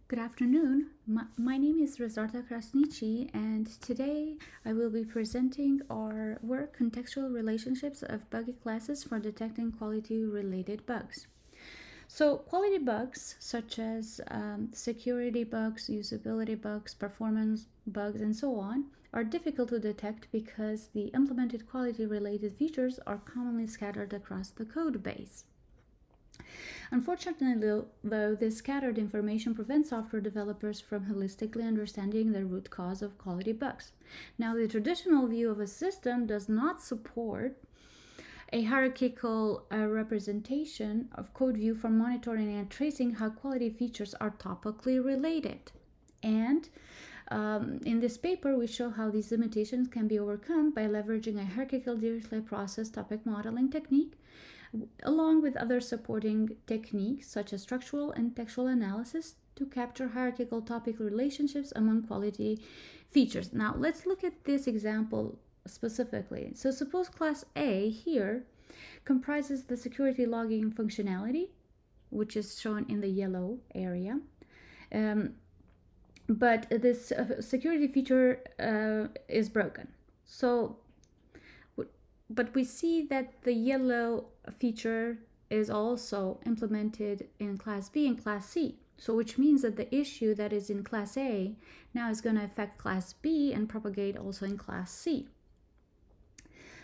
Good afternoon. My name is Rrezarta Krasniqi, and today I will be presenting our work, Contextual Relationships of Buggy Classes for Detecting Quality-Related Bugs. So quality bugs, such as security bugs, usability bugs, performance bugs, and so on, are difficult to detect because the implemented quality-related features are commonly scattered across the code base. Unfortunately, though, this scattered information prevents software developers from holistically understanding the root cause of quality bugs. Now, the traditional view of a system does not support a hierarchical representation of code view for monitoring and tracing how quality features are topically related. And in this paper, we show how these limitations can be overcome by leveraging a hierarchical directly process topic modeling technique, along with other supporting techniques such as structural and textual analysis to capture hierarchical topic relationships among quality features. Now, let's look at this example specifically. So suppose class A here comprises the security logging functionality, which is shown in the yellow area. But this security feature is broken. But we see that the yellow feature is also implemented in class B and class C. So which means that the issue that is in class A now is going to affect class B and propagate also in class C.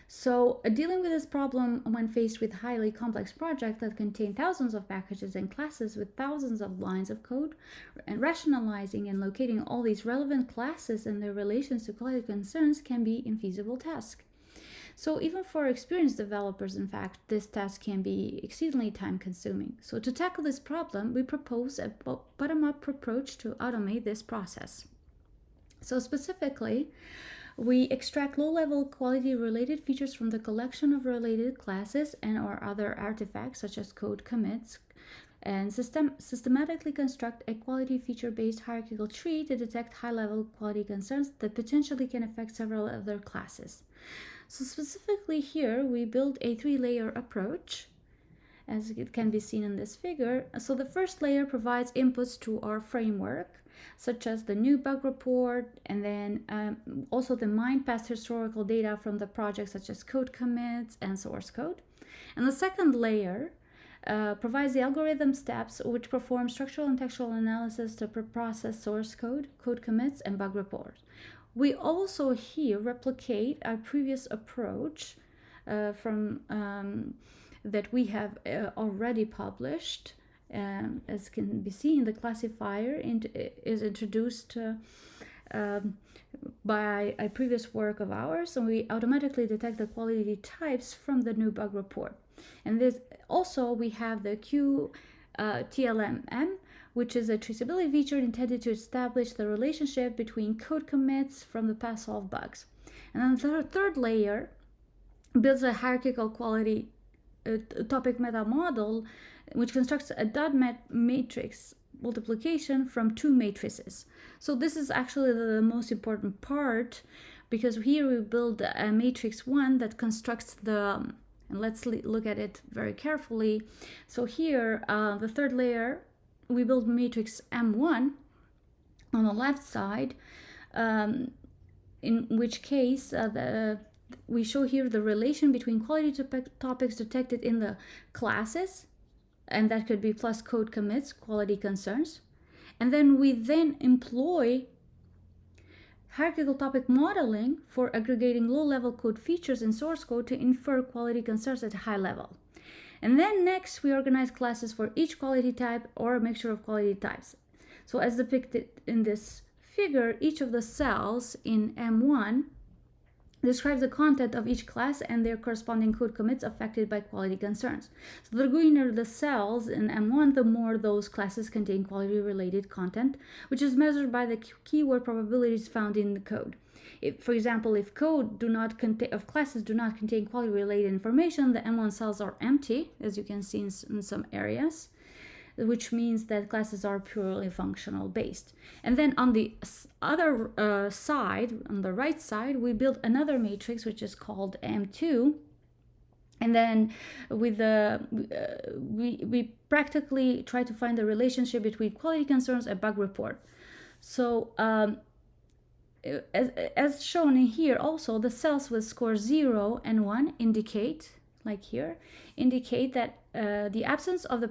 So dealing with this problem when faced with highly complex projects that contain thousands of packages and classes with thousands of lines of code, and rationalizing and locating all these relevant classes and their relations to quality concerns can be an infeasible task. So even for experienced developers, in fact, this task can be exceedingly time-consuming. So to tackle this problem, we propose a bottom-up approach to automate this process. So specifically, we extract low-level quality-related features from the collection of related classes and or other artifacts, such as code commits, and systematically construct a quality feature-based hierarchical tree to detect high-level quality concerns that potentially can affect several other classes. So specifically here, we build a three-layer approach, as it can be seen in this figure. So the first layer provides inputs to our framework, such as the new bug report, and then also the mined past historical data from the project, such as code commits and source code. And the second layer provides the algorithm steps which perform structural and textual analysis to process source code, code commits, and bug reports. We also here replicate our previous approach that we have already published. As can be seen, the classifier is introduced by a previous work of ours, and we automatically detect the quality types from the new bug report. And this also we have the QTLMM, which is a traceability feature intended to establish the relationship between code commits from the past solved bugs. And then the third layer builds a hierarchical quality topic meta model, which constructs a dot matrix multiplication from two matrices. So this is actually the most important part, because here we build a matrix 1 that constructs the, and let's look at it very carefully. So here, the third layer, we build matrix M1 on the left side, in which case we show here the relation between quality topics detected in the classes, and that could be plus code commits, quality concerns. And then we employ hierarchical topic modeling for aggregating low-level code features in source code to infer quality concerns at a high level. And then next, we organize classes for each quality type or a mixture of quality types. So as depicted in this figure, each of the cells in M1 describes the content of each class and their corresponding code commits affected by quality concerns. So the greener the cells in M1, the more those classes contain quality-related content, which is measured by the keyword probabilities found in the code. For example, if classes do not contain quality-related information, the M1 cells are empty, as you can see in some areas, which means that classes are purely functional based. And then on the other side, on the right side, we build another matrix, which is called M2, And then with we practically try to find the relationship between quality concerns and bug report. So as shown in here, also the cells with score 0 and 1 indicate, like here, indicate that the absence of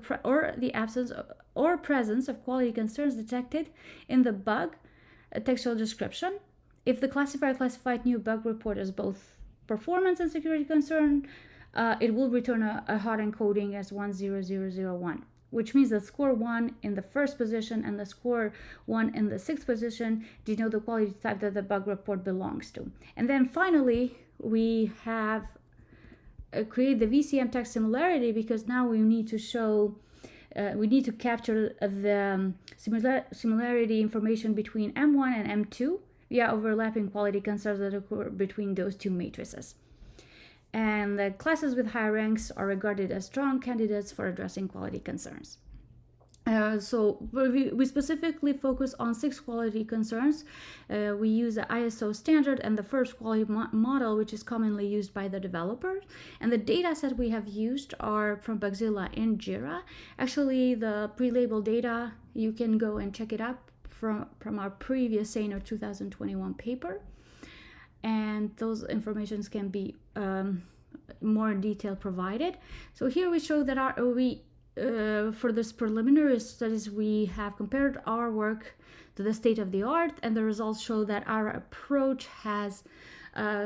or presence of quality concerns detected in the bug textual description. If the classifier classified new bug report as both performance and security concern, it will return a hot encoding as 10001, which means that score 1 in the first position and the score 1 in the sixth position denote the quality type that the bug report belongs to. And then finally, we have create the VCM text similarity, because now we need to show we need to capture the similarity information between M1 and M2 via overlapping quality concerns that occur between those two matrices. And the classes with high ranks are regarded as strong candidates for addressing quality concerns. So we specifically focus on 6 quality concerns. We use the ISO standard and the first quality model, which is commonly used by the developers. And the data set we have used are from Bugzilla and Jira. Actually, the pre-labeled data, you can go and check it out from our previous SANER 2021 paper. And those informations can be more in detail provided. So here we show that for this preliminary studies, we have compared our work to the state of the art, and the results show that our approach has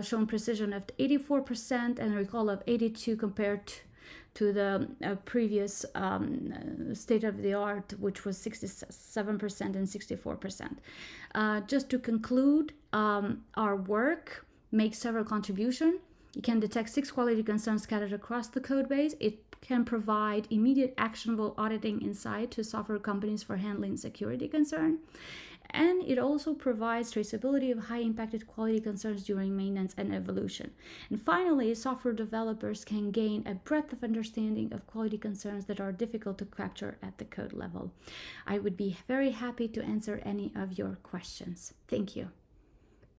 shown precision of 84% and recall of 82% compared to the previous state of the art, which was 67% and 64%. Just to conclude, our work makes several contributions. It can detect 6 quality concerns scattered across the code base. It can provide immediate actionable auditing insight to software companies for handling security concern. And it also provides traceability of high impacted quality concerns during maintenance and evolution. And finally, software developers can gain a breadth of understanding of quality concerns that are difficult to capture at the code level. I would be very happy to answer any of your questions. Thank you.